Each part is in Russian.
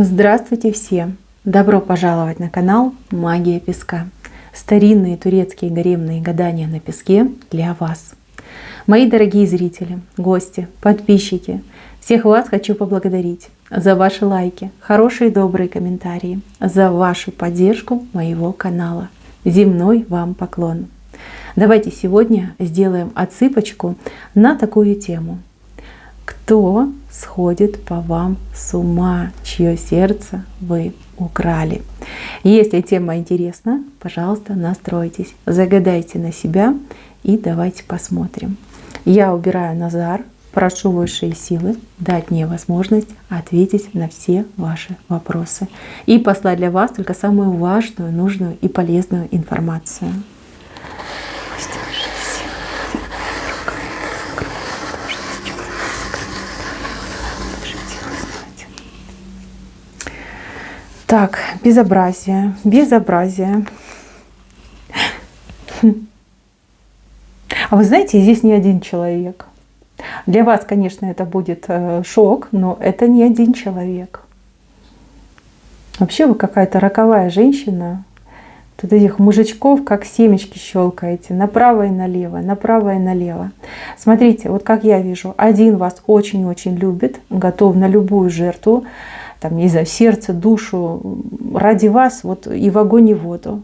Здравствуйте все! Добро пожаловать на канал Магия Песка. Старинные турецкие гаремные гадания на песке для вас. Мои дорогие зрители, гости, подписчики, всех вас хочу поблагодарить за ваши лайки, хорошие и добрые комментарии, за вашу поддержку моего канала. Земной вам поклон! Давайте сегодня сделаем отсыпочку на такую тему. Кто сходит по вам с ума, чье сердце вы украли? Если тема интересна, пожалуйста, настройтесь, загадайте на себя и давайте посмотрим. Я убираю Назар, прошу высшие силы дать мне возможность ответить на все ваши вопросы и послать для вас только самую важную, нужную и полезную информацию. Так, безобразие, безобразие. А вы знаете, здесь не один человек. Для вас, конечно, это будет шок, но это не один человек. Вообще вы какая-то роковая женщина. Тут этих мужичков как семечки щелкаете направо и налево, направо и налево. Смотрите, вот как я вижу, один вас очень-очень любит, готов на любую жертву, там, не знаю, сердце, душу ради вас, вот и в огонь, и в воду.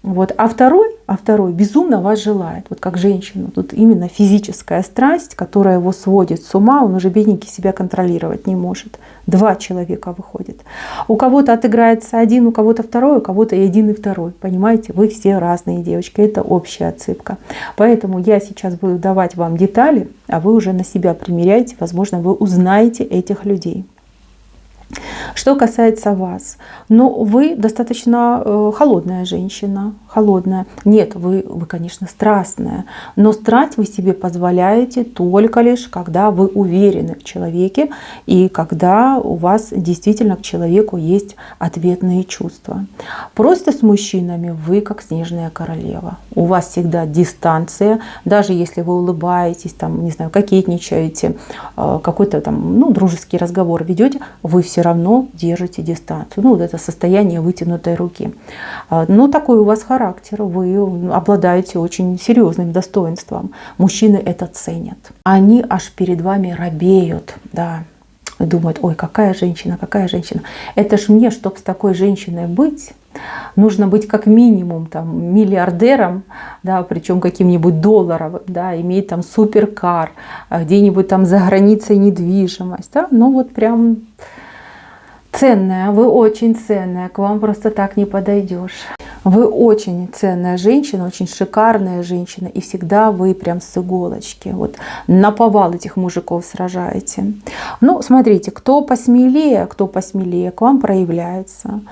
Вот. А второй безумно вас желает, вот как женщину. Тут именно физическая страсть, которая его сводит с ума, он уже бедненький себя контролировать не может. Два человека выходит. У кого-то отыграется один, у кого-то второй, у кого-то и один, и второй. Понимаете, вы все разные девочки, это общая отсыпка. Поэтому я сейчас буду давать вам детали, а вы уже на себя примеряйте, возможно, вы узнаете этих людей. Что касается вас, ну, вы достаточно холодная женщина, холодная. Нет, вы, конечно, страстная, но страсть вы себе позволяете только лишь, когда вы уверены в человеке и когда у вас действительно к человеку есть ответные чувства. Просто с мужчинами вы как снежная королева. У вас всегда дистанция, даже если вы улыбаетесь, там, не знаю, кокетничаете, какой-то там, ну, дружеский разговор ведете, вы все равно держите дистанцию. Ну, вот это состояние вытянутой руки. Ну, такой у вас характер. Вы обладаете очень серьезным достоинством. Мужчины это ценят. Они аж перед вами робеют. Да. Думают, ой, какая женщина, какая женщина. Это ж мне, чтобы с такой женщиной быть, нужно быть как минимум там миллиардером, да, причем каким-нибудь долларовым, да, иметь там суперкар, где-нибудь там за границей недвижимость. Да. Ну, вот прям ценная, вы очень ценная, к вам просто так не подойдешь. Вы очень ценная женщина, очень шикарная женщина, и всегда вы прям с иголочки. Вот наповал этих мужиков сражаете. Ну, смотрите, кто посмелее, к вам проявляется.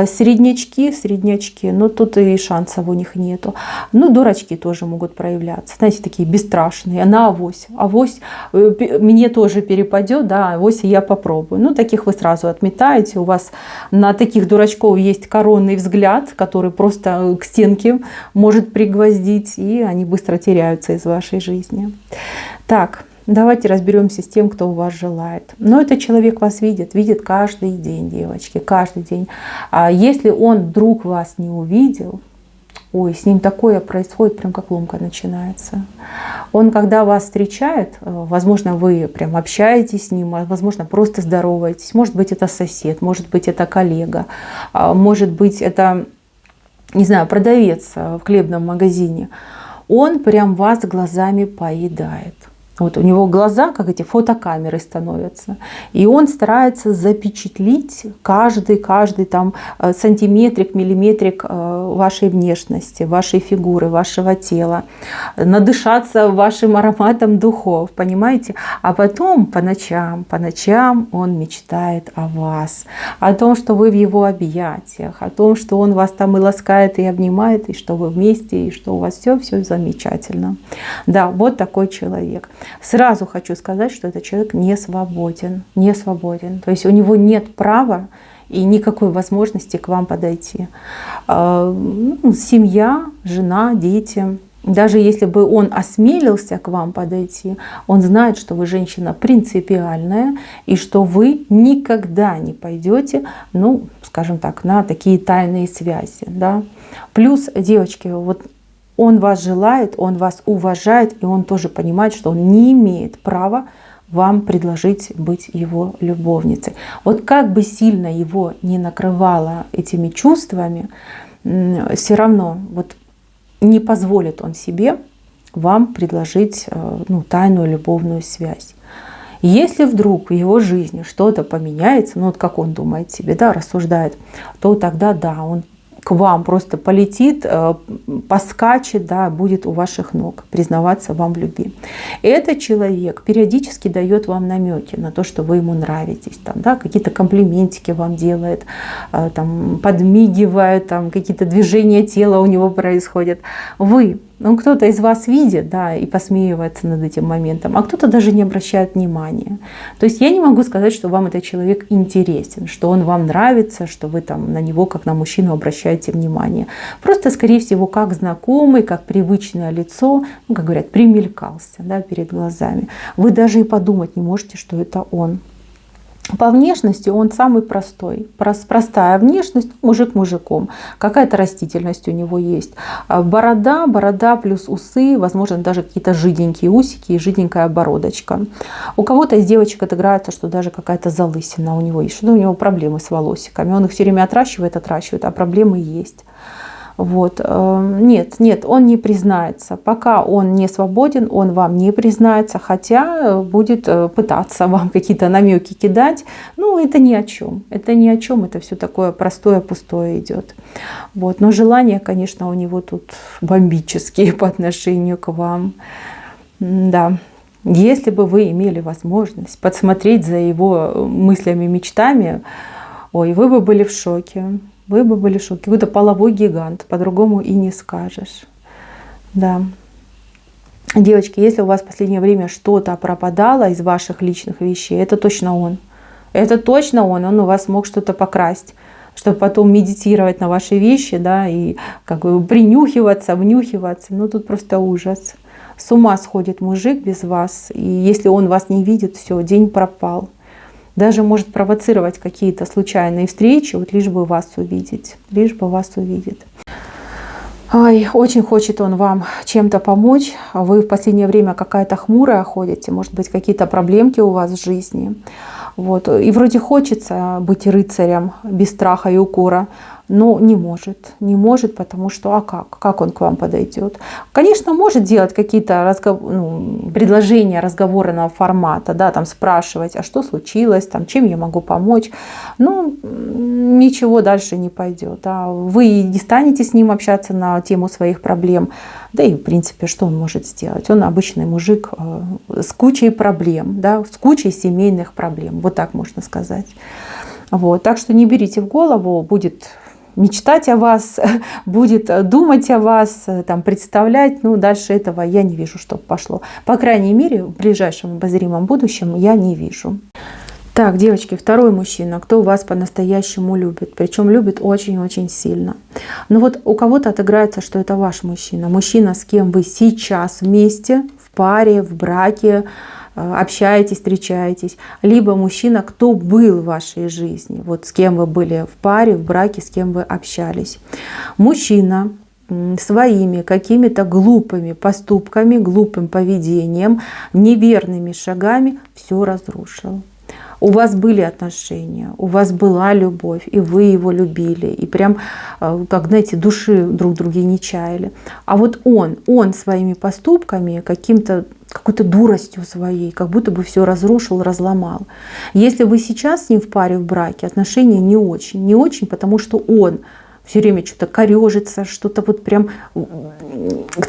Среднячки, ну тут и шансов у них нету. Ну, дурачки тоже могут проявляться. Знаете, такие бесстрашные, на авось. Авось мне тоже перепадет, да, авось я попробую. Ну, таких вы сразу отметаете. У вас на таких дурачков есть коронный взгляд, который просто к стенке может пригвоздить, и они быстро теряются из вашей жизни. Так, давайте разберемся с тем, кто у вас желает. Но этот человек вас видит каждый день, девочки, каждый день. А если он вдруг вас не увидел, ой, с ним такое происходит, прям как ломка начинается. Он, когда вас встречает, возможно, вы прям общаетесь с ним, возможно, просто здороваетесь. Может быть, это сосед, может быть, это коллега, может быть, это, не знаю, продавец в хлебном магазине. Он прям вас глазами поедает. Вот у него глаза, как эти фотокамеры становятся. И он старается запечатлить каждый там сантиметрик, миллиметрик вашей внешности, вашей фигуры, вашего тела. Надышаться вашим ароматом духов, понимаете? А потом по ночам он мечтает о вас. О том, что вы в его объятиях, о том, что он вас там и ласкает, и обнимает, и что вы вместе, и что у вас все замечательно. Да, вот такой человек. Сразу хочу сказать, что этот человек не свободен. То есть у него нет права и никакой возможности к вам подойти. Семья, жена, дети, Даже если бы он осмелился к вам подойти, он знает, что вы женщина принципиальная и что вы никогда не пойдете, ну, скажем так, на такие тайные связи. Да? Плюс, девочки, вот он вас желает, он вас уважает, и он тоже понимает, что он не имеет права вам предложить быть его любовницей. Вот как бы сильно его не накрывало этими чувствами, все равно вот не позволит он себе вам предложить тайную любовную связь. Если вдруг в его жизни что-то поменяется, ну вот как он думает себе, да, рассуждает, то тогда да, он к вам просто полетит, поскачет, да, будет у ваших ног признаваться вам в любви. Этот человек периодически дает вам намеки на то, что вы ему нравитесь, там, да, какие-то комплиментики вам делает, там, подмигивает, там, какие-то движения тела у него происходят. Кто-то из вас видит, да, и посмеивается над этим моментом, а кто-то даже не обращает внимания. То есть я не могу сказать, что вам этот человек интересен, что он вам нравится, что вы там на него как на мужчину обращаете внимание. Просто, скорее всего, как знакомый, как привычное лицо, как говорят, примелькался, да, перед глазами. Вы даже и подумать не можете, что это он. По внешности он самый простой. Простая внешность, мужик мужиком. Какая-то растительность у него есть. Борода плюс усы, возможно, даже какие-то жиденькие усики и жиденькая бородочка. У кого-то из девочек отыграется, что даже какая-то залысина у него есть. Что у него проблемы с волосиками. Он их все время отращивает, а проблемы есть. Вот. Нет, он не признается. Пока он не свободен, он вам не признается, хотя будет пытаться вам какие-то намеки кидать. Ну, это ни о чем. Это все такое простое, пустое идет. Вот. Но желания, конечно, у него тут бомбические по отношению к вам. Да. Если бы вы имели возможность подсмотреть за его мыслями, мечтами, вы бы были в шоке. Вы бы были в шоке. Какой-то половой гигант, по-другому и не скажешь. Да. Девочки, если у вас в последнее время что-то пропадало из ваших личных вещей, это точно он. Это точно он. Он у вас мог что-то покрасть, чтобы потом медитировать на ваши вещи, да, и как бы принюхиваться, внюхиваться. Ну, тут просто ужас. С ума сходит мужик без вас. И если он вас не видит, все, день пропал. Даже может провоцировать какие-то случайные встречи, вот лишь бы вас увидеть. Лишь бы вас увидеть. Ой, очень хочет он вам чем-то помочь. Вы в последнее время какая-то хмурая ходите. Может быть, какие-то проблемки у вас в жизни. Вот. И вроде хочется быть рыцарем без страха и укора. Но не может, потому что как он к вам подойдет? Конечно, может делать какие-то предложения разговорного формата, да, там спрашивать, а что случилось, там, чем я могу помочь, но ничего дальше не пойдет. Да. Вы не станете с ним общаться на тему своих проблем, да и в принципе, что он может сделать? Он обычный мужик с кучей проблем, да, с кучей семейных проблем, вот так можно сказать. Вот. Так что не берите в голову, будет мечтать о вас, будет думать о вас, там, представлять. Ну, дальше этого я не вижу, чтобы пошло. По крайней мере, в ближайшем обозримом будущем я не вижу. Так, девочки, второй мужчина, кто вас по-настоящему любит. Причем любит очень-очень сильно. Но вот у кого-то отыграется, что это ваш мужчина. Мужчина, с кем вы сейчас вместе, в паре, в браке, общаетесь, встречаетесь, либо мужчина, кто был в вашей жизни, вот с кем вы были в паре, в браке, с кем вы общались. Мужчина своими какими-то глупыми поступками, глупым поведением, неверными шагами все разрушил. У вас были отношения, у вас была любовь, и вы его любили, и прям, как, знаете, души друг друге не чаяли. А вот он своими поступками, какой-то дуростью своей, как будто бы все разрушил, разломал. Если вы сейчас с ним в паре, в браке, отношения не очень, потому что он все время что-то корежится, что-то вот прям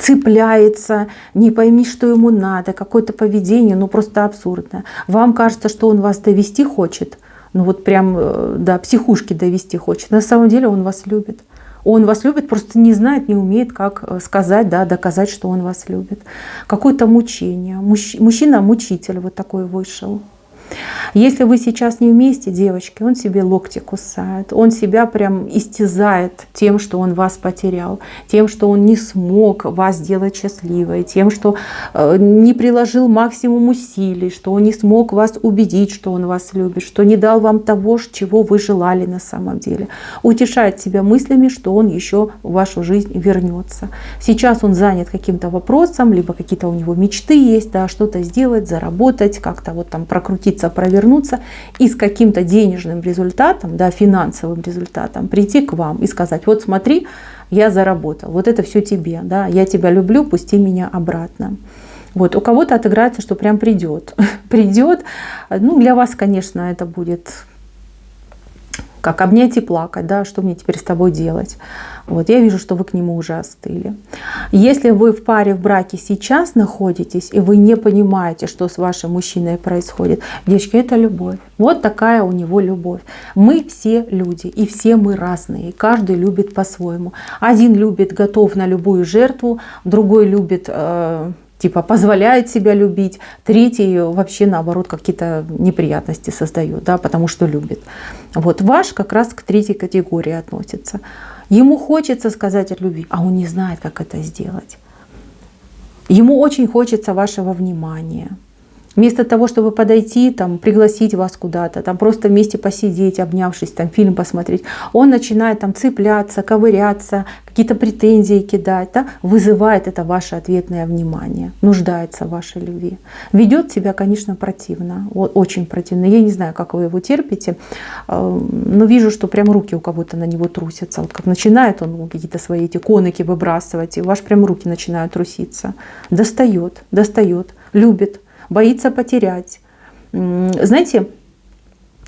цепляется, не пойми, что ему надо, какое-то поведение, ну просто абсурдное. Вам кажется, что он вас довести хочет, ну вот прям до психушки довести хочет. На самом деле он вас любит. Он вас любит, просто не знает, не умеет, как сказать, да, доказать, что он вас любит. Какое-то мучение. Мужчина-мучитель вот такой вышел. Если вы сейчас не вместе, девочки, он себе локти кусает, он себя прям истязает тем, что он вас потерял, тем, что он не смог вас сделать счастливой, тем, что не приложил максимум усилий, что он не смог вас убедить, что он вас любит, что не дал вам того, чего вы желали на самом деле. Утешает себя мыслями, что он еще в вашу жизнь вернется. Сейчас он занят каким-то вопросом, либо какие-то у него мечты есть, да, что-то сделать, заработать, как-то вот там прокрутиться, провернуться и с каким-то денежным результатом, да, финансовым результатом прийти к вам и сказать: вот смотри, я заработал, вот это все тебе, да, я тебя люблю, пусти меня обратно. Вот, у кого-то отыграется, что прям придет. Придет. Ну, для вас, конечно, это будет как обнять и плакать, да, что мне теперь с тобой делать. Вот, я вижу, что вы к нему уже остыли. Если вы в паре, в браке сейчас находитесь, и вы не понимаете, что с вашим мужчиной происходит, девочки, это любовь. Вот такая у него любовь. Мы все люди, и все мы разные, и каждый любит по-своему. Один любит, готов на любую жертву, другой любит... типа позволяет себя любить, третий вообще наоборот какие-то неприятности создает, да, потому что любит. Вот ваш как раз к третьей категории относится. Ему хочется сказать от любви, а он не знает, как это сделать. Ему очень хочется вашего внимания. Вместо того, чтобы подойти, там, пригласить вас куда-то, там, просто вместе посидеть, обнявшись, там, фильм посмотреть, он начинает там, цепляться, ковыряться, какие-то претензии кидать, да? Вызывает это ваше ответное внимание, нуждается в вашей любви. Ведет себя, конечно, противно, очень противно. Я не знаю, как вы его терпите, но вижу, что прям руки у кого-то на него трусятся. Вот как начинает он какие-то свои эти коники выбрасывать, и ваши прям руки начинают труситься. Достает, любит. Боится потерять. Знаете,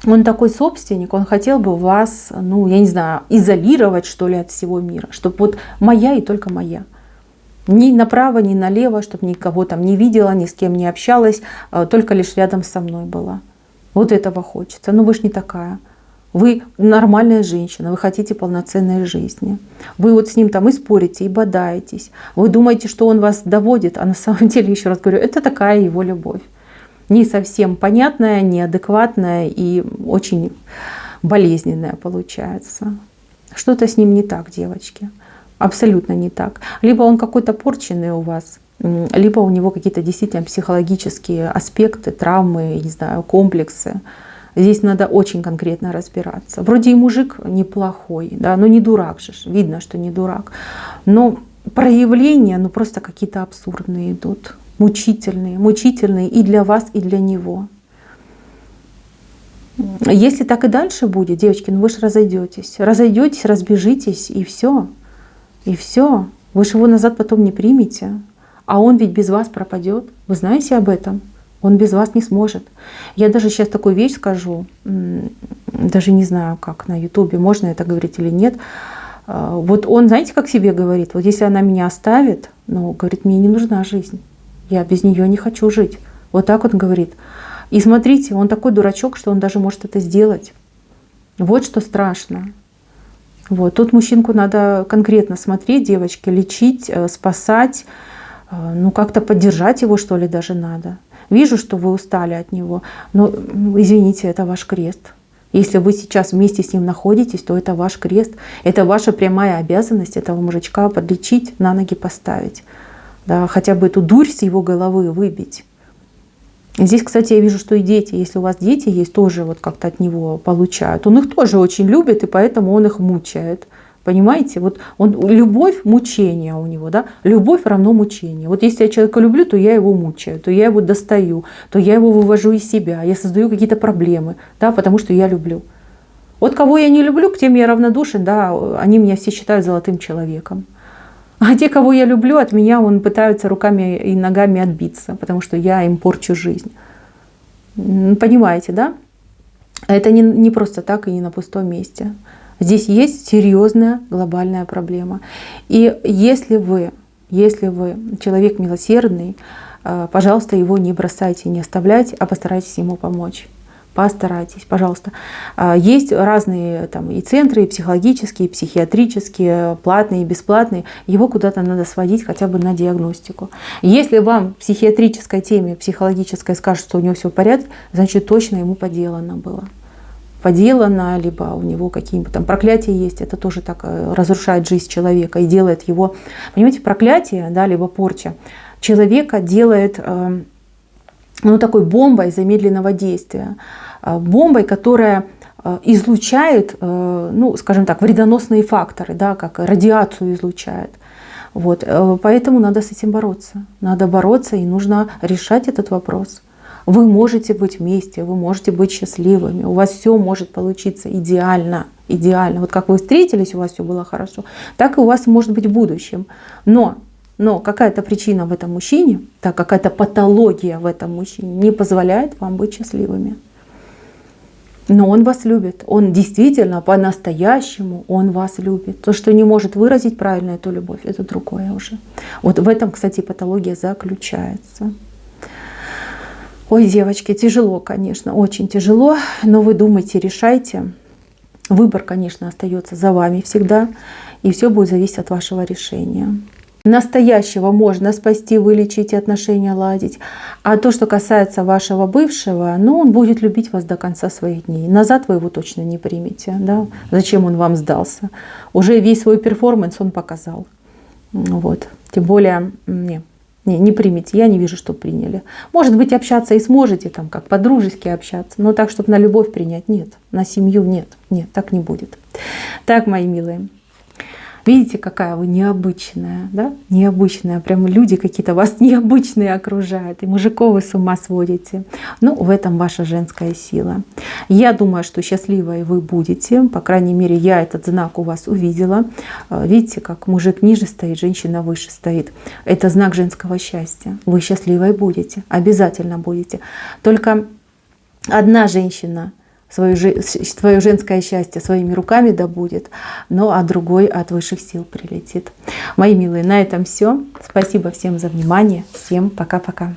он такой собственник, он хотел бы вас, ну, я не знаю, изолировать, что ли, от всего мира. Чтобы вот моя и только моя. Ни направо, ни налево, чтобы никого там не видела, ни с кем не общалась, только лишь рядом со мной была. Вот этого хочется. Но вы ж не такая. Вы нормальная женщина, вы хотите полноценной жизни. Вы вот с ним там и спорите, и бодаетесь. Вы думаете, что он вас доводит, а на самом деле, еще раз говорю, это такая его любовь. Не совсем понятная, неадекватная и очень болезненная получается. Что-то с ним не так, девочки. Абсолютно не так. Либо он какой-то порченный у вас, либо у него какие-то действительно психологические аспекты, травмы, не знаю, комплексы. Здесь надо очень конкретно разбираться. Вроде и мужик неплохой, да, но не дурак же, видно, что не дурак. Но проявления, ну просто какие-то абсурдные идут, мучительные и для вас, и для него. Если так и дальше будет, девочки, ну вы же разойдетесь, разбежитесь, и все. И все. Вы же его назад потом не примете. А он ведь без вас пропадет. Вы знаете об этом? Он без вас не сможет. Я даже сейчас такую вещь скажу, даже не знаю, как на Ютубе, можно это говорить или нет. Вот он, знаете, как себе говорит, вот если она меня оставит, ну, говорит, мне не нужна жизнь, я без нее не хочу жить. Вот так он говорит. И смотрите, он такой дурачок, что он даже может это сделать. Вот что страшно. Вот. Тут мужчинку надо конкретно смотреть, девочки, лечить, спасать, ну, как-то поддержать его, что ли, даже надо. Вижу, что вы устали от него, но, извините, это ваш крест. Если вы сейчас вместе с ним находитесь, то это ваш крест. Это ваша прямая обязанность этого мужичка подлечить, на ноги поставить. Да, хотя бы эту дурь с его головы выбить. Здесь, кстати, я вижу, что и дети, если у вас дети есть, тоже вот как-то от него получают. Он их тоже очень любит, и поэтому он их мучает. Понимаете? Вот он, любовь, мучение у него, да? Любовь равно мучение. Вот если я человека люблю, то я его мучаю, то я его достаю, то я его вывожу из себя, я создаю какие-то проблемы, да, потому что я люблю. Вот кого я не люблю, к тем я равнодушен, да, они меня все считают золотым человеком. А те, кого я люблю, от меня он пытаются руками и ногами отбиться, потому что я им порчу жизнь. Понимаете, да? Это не просто так и не на пустом месте. Здесь есть серьезная глобальная проблема. И если вы человек милосердный, пожалуйста, его не бросайте, не оставляйте, а постарайтесь ему помочь. Постарайтесь, пожалуйста. Есть разные там и центры, и психологические, и психиатрические, платные и бесплатные. Его куда-то надо сводить хотя бы на диагностику. Если вам в психиатрической теме, психологической скажут, что у него все в порядке, значит точно ему поделано было. Поделано, либо у него какие-нибудь там проклятия есть. Это тоже так разрушает жизнь человека и делает его... Понимаете, проклятие, да, либо порча человека делает... такой бомбой замедленного действия, бомбой, которая излучает, скажем так, вредоносные факторы, да, как радиацию излучает. Вот. Поэтому надо с этим бороться. Надо бороться, и нужно решать этот вопрос. Вы можете быть вместе, вы можете быть счастливыми, у вас все может получиться идеально. Идеально. Вот как вы встретились, у вас все было хорошо, так и у вас может быть в будущем. Но какая-то причина в этом мужчине, так, какая-то патология в этом мужчине не позволяет вам быть счастливыми. Но он вас любит. Он действительно по-настоящему, он вас любит. То, что не может выразить правильно эту любовь, это другое уже. Вот в этом, кстати, патология заключается. Ой, девочки, тяжело, конечно, очень тяжело. Но вы думайте, решайте. Выбор, конечно, остается за вами всегда. И все будет зависеть от вашего решения. Настоящего можно спасти, вылечить и отношения ладить. А то, что касается вашего бывшего, он будет любить вас до конца своих дней. Назад вы его точно не примете. Да? Зачем он вам сдался? Уже весь свой перформанс он показал. Вот. Тем более, не примите. Я не вижу, что приняли. Может быть, общаться и сможете, там, как по-дружески общаться. Но так, чтобы на любовь принять, нет. На семью нет. Нет, так не будет. Так, мои милые. Видите, какая вы необычная, да? Необычная. Прямо люди какие-то вас необычные окружают. И мужиков вы с ума сводите. В этом ваша женская сила. Я думаю, что счастливой вы будете. По крайней мере, я этот знак у вас увидела. Видите, как мужик ниже стоит, женщина выше стоит. Это знак женского счастья. Вы счастливой будете. Обязательно будете. Только одна женщина свое женское счастье своими руками добудет, а другой от высших сил прилетит. Мои милые, на этом все. Спасибо всем за внимание. Всем пока-пока.